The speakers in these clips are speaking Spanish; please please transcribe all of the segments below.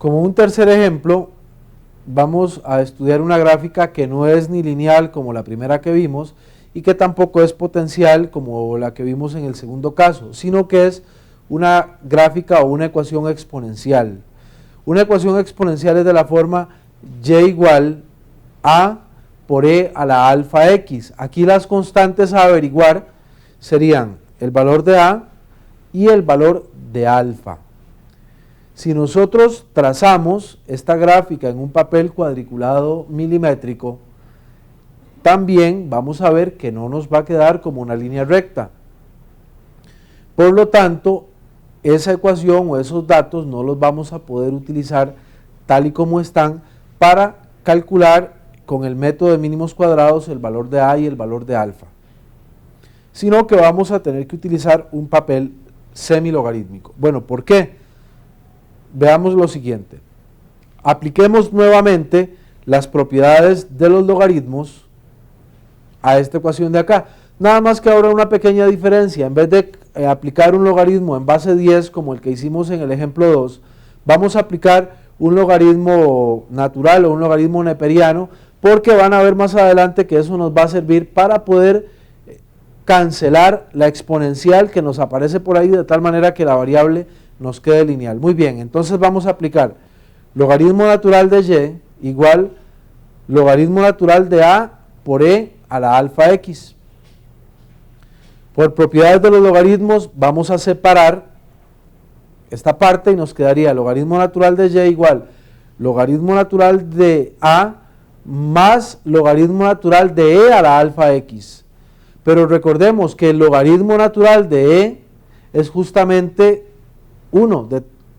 Como un tercer ejemplo, vamos a estudiar una gráfica que no es ni lineal como la primera que vimos y que tampoco es potencial como la que vimos en el segundo caso, sino que es una gráfica o una ecuación exponencial. Una ecuación exponencial es de la forma y igual a por e a la alfa x. Aquí las constantes a averiguar serían el valor de a y el valor de alfa. Si nosotros trazamos esta gráfica en un papel cuadriculado milimétrico, también vamos a ver que no nos va a quedar como una línea recta. Por lo tanto, esa ecuación o esos datos no los vamos a poder utilizar tal y como están para calcular con el método de mínimos cuadrados el valor de a y el valor de alfa, sino que vamos a tener que utilizar un papel semilogarítmico. Bueno, ¿por qué? Veamos lo siguiente. Apliquemos nuevamente las propiedades de los logaritmos a esta ecuación de acá. Nada más que ahora una pequeña diferencia. En vez de aplicar un logaritmo en base 10 como el que hicimos en el ejemplo 2, vamos a aplicar un logaritmo natural o un logaritmo neperiano, porque van a ver más adelante que eso nos va a servir para poder cancelar la exponencial que nos aparece por ahí, de tal manera que la variable nos quede lineal. Muy bien, entonces vamos a aplicar logaritmo natural de y igual logaritmo natural de a por e a la alfa x. Por propiedades de los logaritmos vamos a separar esta parte y nos quedaría logaritmo natural de y igual logaritmo natural de a más logaritmo natural de e a la alfa x. Pero recordemos que el logaritmo natural de e es justamente 1.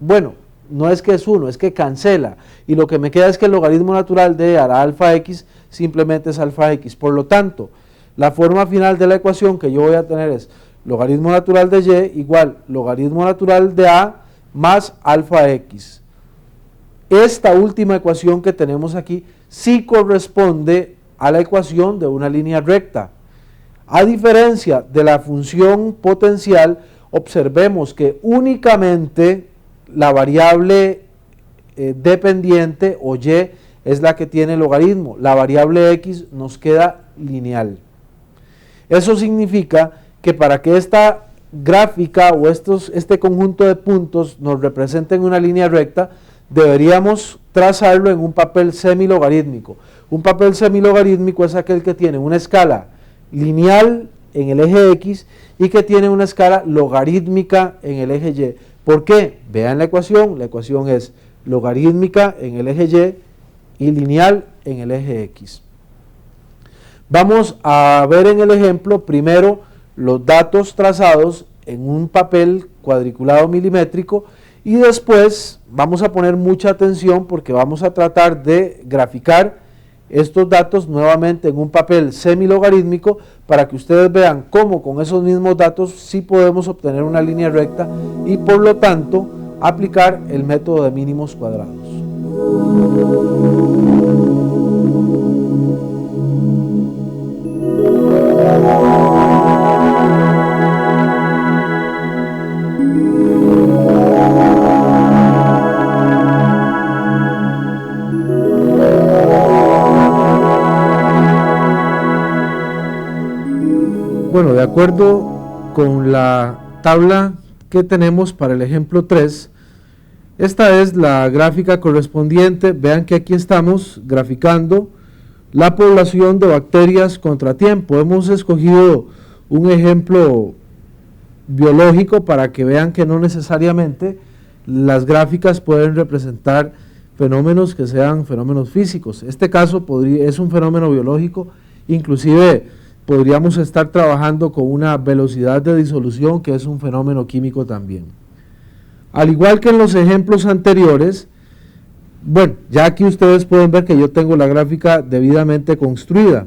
Bueno, no es que es 1, es que cancela. Y lo que me queda es que el logaritmo natural de e a la alfa x simplemente es alfa x. Por lo tanto, la forma final de la ecuación que yo voy a tener es logaritmo natural de y igual logaritmo natural de a más alfa x. Esta última ecuación que tenemos aquí sí corresponde a la ecuación de una línea recta. A diferencia de la función potencial, observemos que únicamente la variable dependiente o y es la que tiene logaritmo. La variable x nos queda lineal. Eso significa que para que esta gráfica o este conjunto de puntos nos representen una línea recta, deberíamos trazarlo en un papel semilogarítmico. Un papel semilogarítmico es aquel que tiene una escala lineal en el eje x y que tiene una escala logarítmica en el eje y. ¿Por qué? Vean la ecuación es logarítmica en el eje y lineal en el eje x. Vamos a ver en el ejemplo primero los datos trazados en un papel cuadriculado milimétrico y después vamos a poner mucha atención porque vamos a tratar de graficar estos datos nuevamente en un papel semilogarítmico para que ustedes vean cómo con esos mismos datos sí podemos obtener una línea recta y por lo tanto aplicar el método de mínimos cuadrados. Bueno, de acuerdo con la tabla que tenemos para el ejemplo 3, esta es la gráfica correspondiente. Vean que aquí estamos graficando la población de bacterias contra tiempo. Hemos escogido un ejemplo biológico para que vean que no necesariamente las gráficas pueden representar fenómenos que sean fenómenos físicos. Este caso es un fenómeno biológico, inclusive podríamos estar trabajando con una velocidad de disolución que es un fenómeno químico también. Al igual que en los ejemplos anteriores, bueno, ya aquí ustedes pueden ver que yo tengo la gráfica debidamente construida.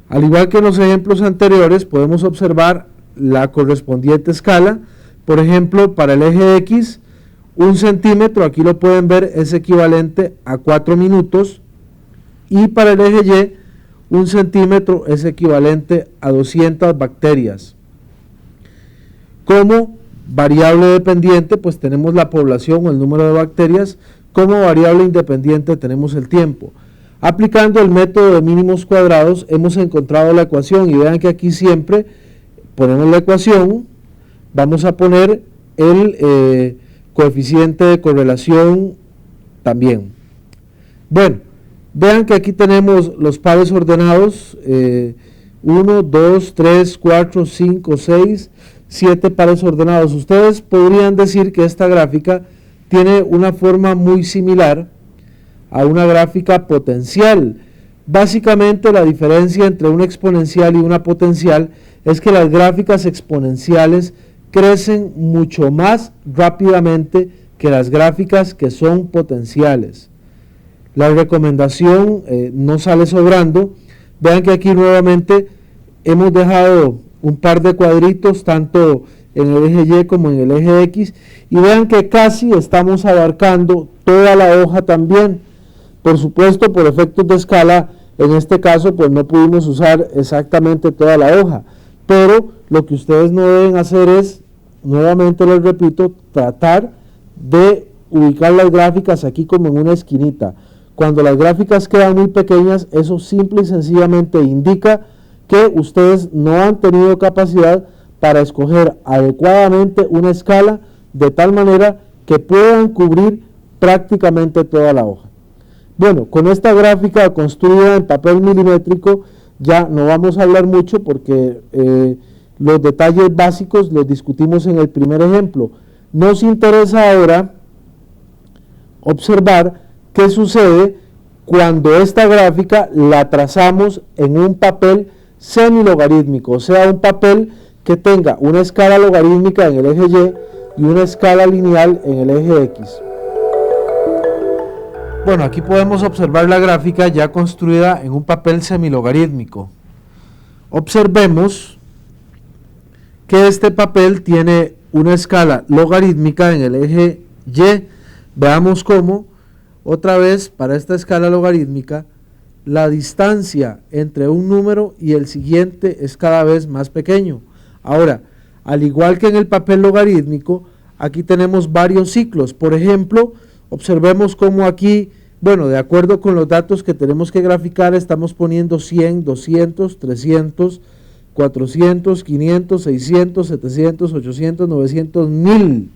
Al igual que en los ejemplos anteriores, podemos observar la correspondiente escala. Por ejemplo, para el eje X, 1 centímetro, aquí lo pueden ver, es equivalente a 4 minutos. Y para el eje Y, 1 centímetro es equivalente a 200 bacterias. Como variable dependiente, pues tenemos la población o el número de bacterias como variable independiente tenemos el tiempo. Aplicando el método de mínimos cuadrados hemos encontrado la ecuación y vean que aquí siempre ponemos la ecuación, vamos a poner el coeficiente de correlación también. Bueno, vean que aquí tenemos los pares ordenados, 1, 2, 3, 4, 5, 6, 7 pares ordenados. Ustedes podrían decir que esta gráfica tiene una forma muy similar a una gráfica potencial. Básicamente la diferencia entre una exponencial y una potencial es que las gráficas exponenciales crecen mucho más rápidamente que las gráficas que son potenciales. La recomendación no sale sobrando. Vean que aquí nuevamente hemos dejado un par de cuadritos tanto en el eje Y como en el eje X y vean que casi estamos abarcando toda la hoja también. Por supuesto, por efectos de escala, en este caso pues no pudimos usar exactamente toda la hoja, pero lo que ustedes no deben hacer es, nuevamente les repito, tratar de ubicar las gráficas aquí como en una esquinita. Cuando las gráficas quedan muy pequeñas, eso simple y sencillamente indica que ustedes no han tenido capacidad para escoger adecuadamente una escala de tal manera que puedan cubrir prácticamente toda la hoja. Bueno, con esta gráfica construida en papel milimétrico ya no vamos a hablar mucho porque los detalles básicos los discutimos en el primer ejemplo. Nos interesa ahora observar qué sucede cuando esta gráfica la trazamos en un papel semilogarítmico, o sea, un papel que tenga una escala logarítmica en el eje Y y una escala lineal en el eje X. Bueno, aquí podemos observar la gráfica ya construida en un papel semilogarítmico. Observemos que este papel tiene una escala logarítmica en el eje Y. Veamos cómo, otra vez, para esta escala logarítmica, la distancia entre un número y el siguiente es cada vez más pequeño. Ahora, al igual que en el papel logarítmico, aquí tenemos varios ciclos. Por ejemplo, observemos cómo aquí, bueno, de acuerdo con los datos que tenemos que graficar, estamos poniendo 100, 200, 300, 400, 500, 600, 700, 800, 900, 1000.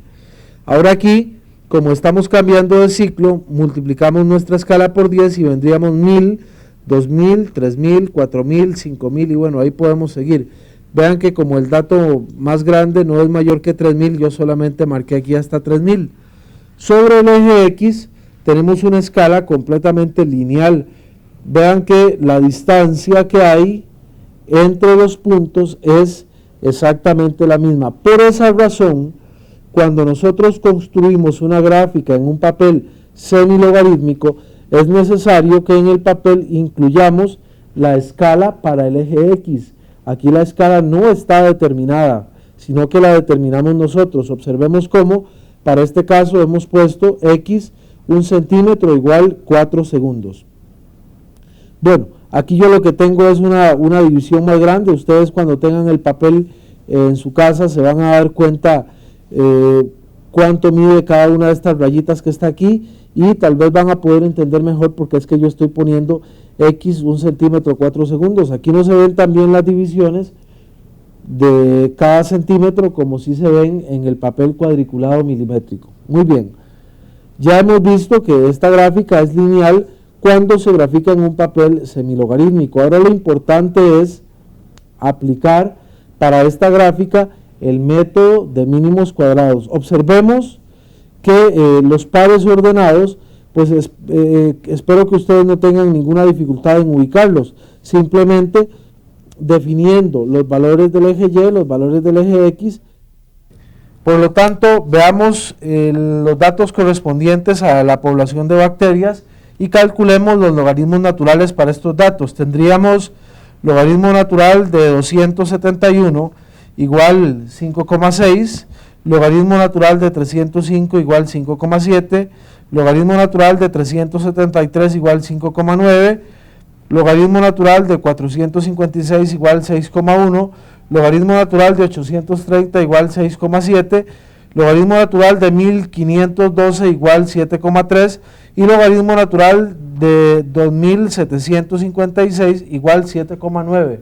Ahora aquí, como estamos cambiando de ciclo, multiplicamos nuestra escala por 10 y vendríamos 1000, 2000, 3000, 4000, 5000 y bueno, ahí podemos seguir. Vean que como el dato más grande no es mayor que 3000, yo solamente marqué aquí hasta 3000. Sobre el eje X tenemos una escala completamente lineal. Vean que la distancia que hay entre los puntos es exactamente la misma. Por esa razón, cuando nosotros construimos una gráfica en un papel semilogarítmico, es necesario que en el papel incluyamos la escala para el eje X. Aquí la escala no está determinada, sino que la determinamos nosotros. Observemos cómo, para este caso, hemos puesto X 1 centímetro igual 4 segundos. Bueno, aquí yo lo que tengo es una división más grande. Ustedes cuando tengan el papel en su casa se van a dar cuenta cuánto mide cada una de estas rayitas que está aquí y tal vez van a poder entender mejor porque es que yo estoy poniendo X 1 centímetro 4 segundos. Aquí no se ven también las divisiones de cada centímetro como si se ven en el papel cuadriculado milimétrico. Muy bien, ya hemos visto que esta gráfica es lineal cuando se grafica en un papel semilogarítmico. Ahora lo importante es aplicar para esta gráfica el método de mínimos cuadrados. Observemos que los pares ordenados, pues espero que ustedes no tengan ninguna dificultad en ubicarlos, simplemente definiendo los valores del eje Y, los valores del eje X. Por lo tanto, veamos los datos correspondientes a la población de bacterias y calculemos los logaritmos naturales para estos datos. Tendríamos logaritmo natural de 271 igual 5,6, logaritmo natural de 305 igual 5,7, logaritmo natural de 373 igual 5,9, logaritmo natural de 456 igual 6,1, logaritmo natural de 830 igual 6,7, logaritmo natural de 1512 igual 7,3 y logaritmo natural de 2756 igual 7,9.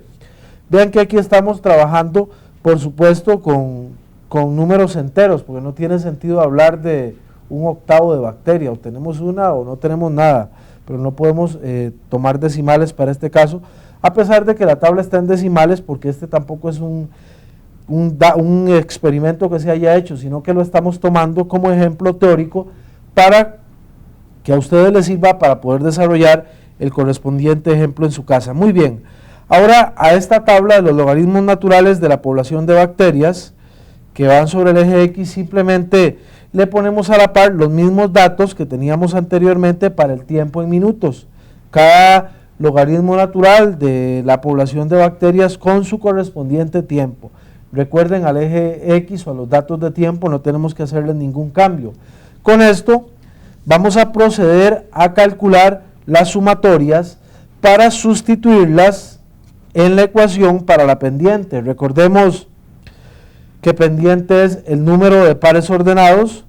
Vean que aquí estamos trabajando, por supuesto, con números enteros, porque no tiene sentido hablar de un octavo de bacteria, o tenemos una o no tenemos nada, pero no podemos tomar decimales para este caso, a pesar de que la tabla está en decimales, porque este tampoco es un experimento que se haya hecho, sino que lo estamos tomando como ejemplo teórico para que a ustedes les sirva para poder desarrollar el correspondiente ejemplo en su casa. Muy bien, ahora a esta tabla de los logaritmos naturales de la población de bacterias que van sobre el eje X, simplemente le ponemos a la par los mismos datos que teníamos anteriormente para el tiempo en minutos. Cada logaritmo natural de la población de bacterias con su correspondiente tiempo. Recuerden, al eje X o a los datos de tiempo no tenemos que hacerle ningún cambio. Con esto vamos a proceder a calcular las sumatorias para sustituirlas en la ecuación para la pendiente. Recordemos que pendiente es el número de pares ordenados,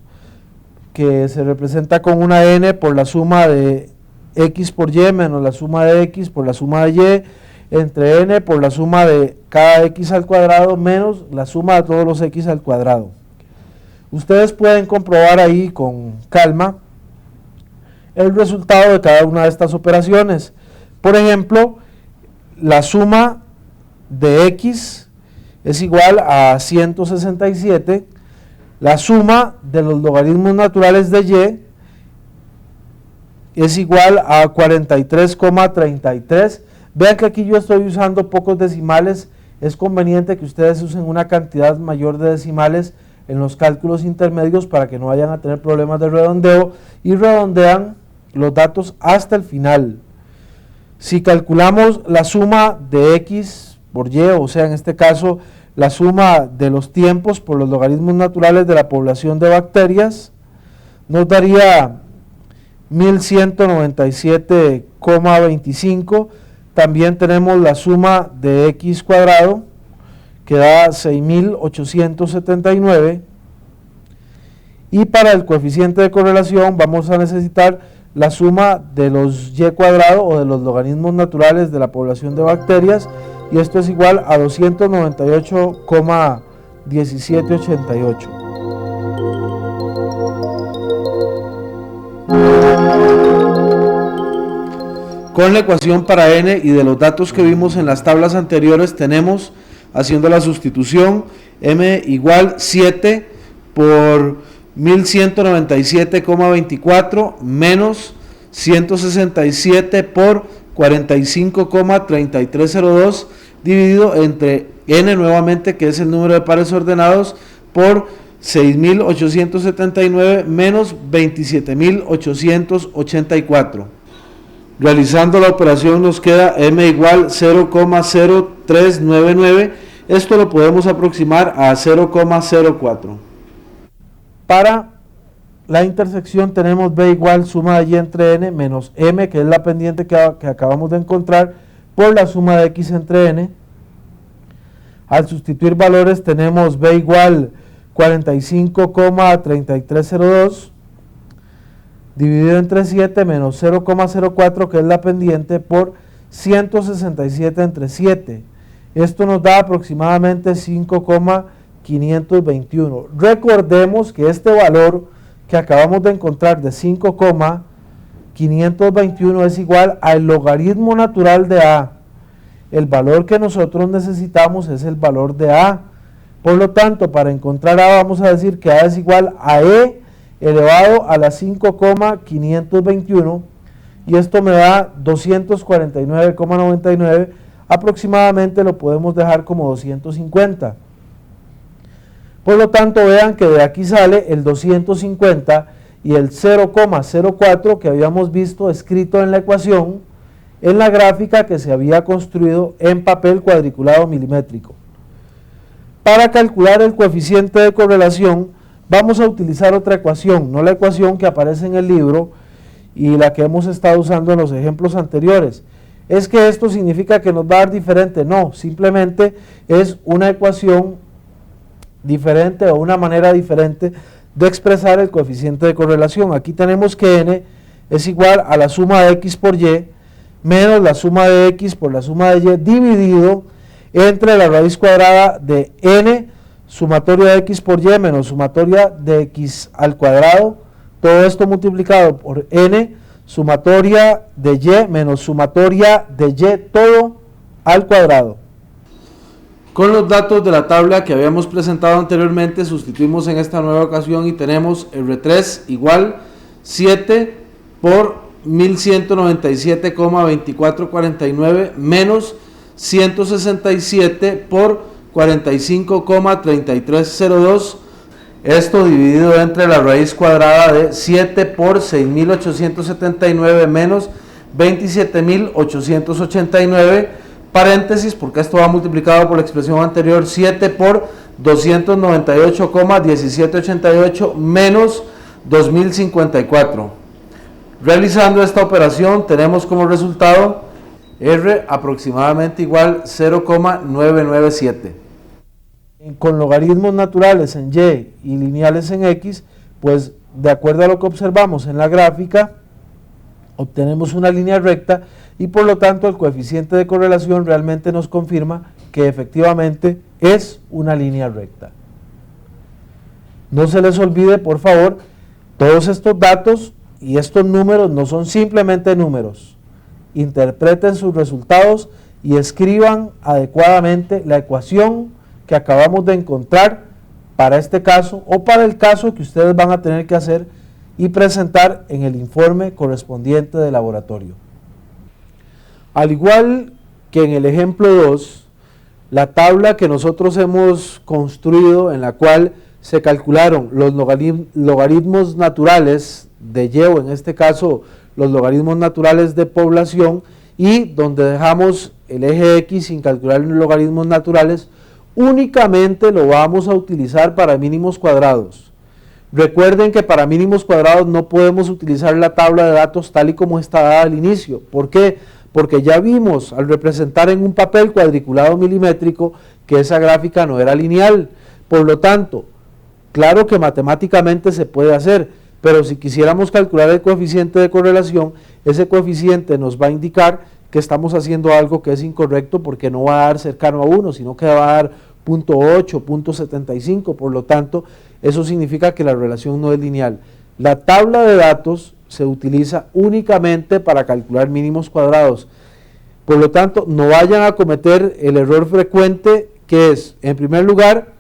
que se representa con una n por la suma de x por y menos la suma de x por la suma de y, entre n por la suma de cada x al cuadrado menos la suma de todos los x al cuadrado. Ustedes pueden comprobar ahí con calma el resultado de cada una de estas operaciones. Por ejemplo, la suma de x es igual a 167, la suma de los logaritmos naturales de y es igual a 43,33. Vean que aquí yo estoy usando pocos decimales, es conveniente que ustedes usen una cantidad mayor de decimales en los cálculos intermedios para que no vayan a tener problemas de redondeo, y redondean los datos hasta el final. Si calculamos la suma de x por y, o sea, en este caso la suma de los tiempos por los logaritmos naturales de la población de bacterias, nos daría 1197,25. También tenemos la suma de x cuadrado, que da 6879, y para el coeficiente de correlación vamos a necesitar la suma de los y cuadrado o de los logaritmos naturales de la población de bacterias, y esto es igual a 298,1788. Con la ecuación para n y de los datos que vimos en las tablas anteriores tenemos, haciendo la sustitución, m igual 7 por 1197,24 menos 167 por 45,3302 dividido entre n nuevamente, que es el número de pares ordenados, por 6.879 menos 27.884. Realizando la operación nos queda m igual 0,0399. Esto lo podemos aproximar a 0,04. Para la intersección tenemos b igual suma de y entre n menos m, que es la pendiente que acabamos de encontrar, por la suma de x entre n. Al sustituir valores tenemos b igual 45,3302 dividido entre 7 menos 0,04, que es la pendiente, por 167 entre 7. Esto nos da aproximadamente 5,521. Recordemos que este valor que acabamos de encontrar de 5,521 es igual al logaritmo natural de a. El valor que nosotros necesitamos es el valor de a. Por lo tanto, para encontrar a vamos a decir que a es igual a e elevado a la 5,521, y esto me da 249,99. Aproximadamente lo podemos dejar como 250. Por lo tanto, vean que de aquí sale el 250 y el 0,04 que habíamos visto escrito en la ecuación, en la gráfica que se había construido en papel cuadriculado milimétrico. Para calcular el coeficiente de correlación vamos a utilizar otra ecuación, no la ecuación que aparece en el libro y la que hemos estado usando en los ejemplos anteriores. ¿Es que esto significa que nos va a dar diferente? No, simplemente es una ecuación diferente o una manera diferente de expresar el coeficiente de correlación. Aquí tenemos que n es igual a la suma de x por y menos la suma de x por la suma de y dividido entre la raíz cuadrada de n sumatoria de x por y menos sumatoria de x al cuadrado, todo esto multiplicado por n sumatoria de y menos sumatoria de y todo al cuadrado. Con los datos de la tabla que habíamos presentado anteriormente, sustituimos en esta nueva ocasión y tenemos R3 igual 7 por 1197,2449 menos 167 por 45,3302, esto dividido entre la raíz cuadrada de 7 por 6.879 menos 27.889, paréntesis, porque esto va multiplicado por la expresión anterior, 7 por 298,1788 menos 2054. Realizando esta operación tenemos como resultado R aproximadamente igual 0,997. Con logaritmos naturales en y y lineales en x, pues de acuerdo a lo que observamos en la gráfica, obtenemos una línea recta y por lo tanto el coeficiente de correlación realmente nos confirma que efectivamente es una línea recta. No se les olvide, por favor, todos estos datos y estos números no son simplemente números. Interpreten sus resultados y escriban adecuadamente la ecuación que acabamos de encontrar para este caso o para el caso que ustedes van a tener que hacer y presentar en el informe correspondiente de laboratorio. Al igual que en el ejemplo 2, la tabla que nosotros hemos construido en la cual se calcularon los logaritmos naturales de y, o en este caso los logaritmos naturales de población, y donde dejamos el eje x sin calcular los logaritmos naturales, únicamente lo vamos a utilizar para mínimos cuadrados. Recuerden que para mínimos cuadrados no podemos utilizar la tabla de datos tal y como está dada al inicio. ¿Por qué? Porque ya vimos al representar en un papel cuadriculado milimétrico que esa gráfica no era lineal. Por lo tanto, claro que matemáticamente se puede hacer, pero si quisiéramos calcular el coeficiente de correlación, ese coeficiente nos va a indicar que estamos haciendo algo que es incorrecto, porque no va a dar cercano a 1, sino que va a dar 0.8, 0.75, por lo tanto, eso significa que la relación no es lineal. La tabla de datos se utiliza únicamente para calcular mínimos cuadrados, por lo tanto, no vayan a cometer el error frecuente que es, en primer lugar,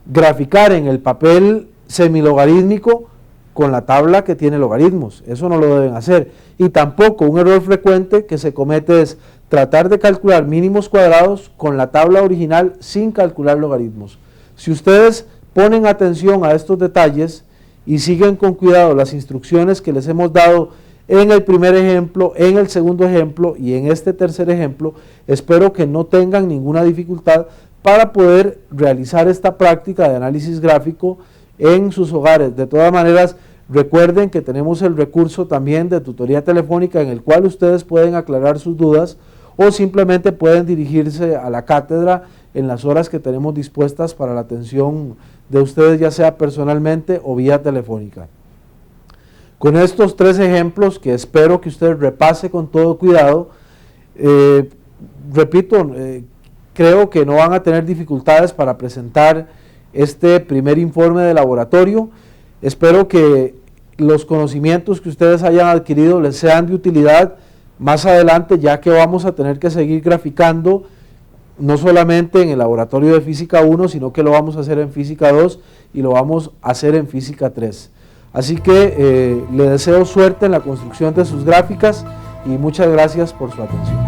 graficar en el papel semilogarítmico con la tabla que tiene logaritmos. Eso no lo deben hacer. Y tampoco un error frecuente que se comete es tratar de calcular mínimos cuadrados con la tabla original sin calcular logaritmos. Si ustedes ponen atención a estos detalles y siguen con cuidado las instrucciones que les hemos dado en el primer ejemplo, en el segundo ejemplo y en este tercer ejemplo, espero que no tengan ninguna dificultad para poder realizar esta práctica de análisis gráfico en sus hogares. De todas maneras, recuerden que tenemos el recurso también de tutoría telefónica en el cual ustedes pueden aclarar sus dudas o simplemente pueden dirigirse a la cátedra en las horas que tenemos dispuestas para la atención de ustedes, ya sea personalmente o vía telefónica. Con estos tres ejemplos que espero que usted repase con todo cuidado, repito, creo que no van a tener dificultades para presentar este primer informe de laboratorio. Espero que los conocimientos que ustedes hayan adquirido les sean de utilidad más adelante, ya que vamos a tener que seguir graficando no solamente en el laboratorio de física 1, sino que lo vamos a hacer en física 2 y lo vamos a hacer en física 3. Así que le deseo suerte en la construcción de sus gráficas y muchas gracias por su atención.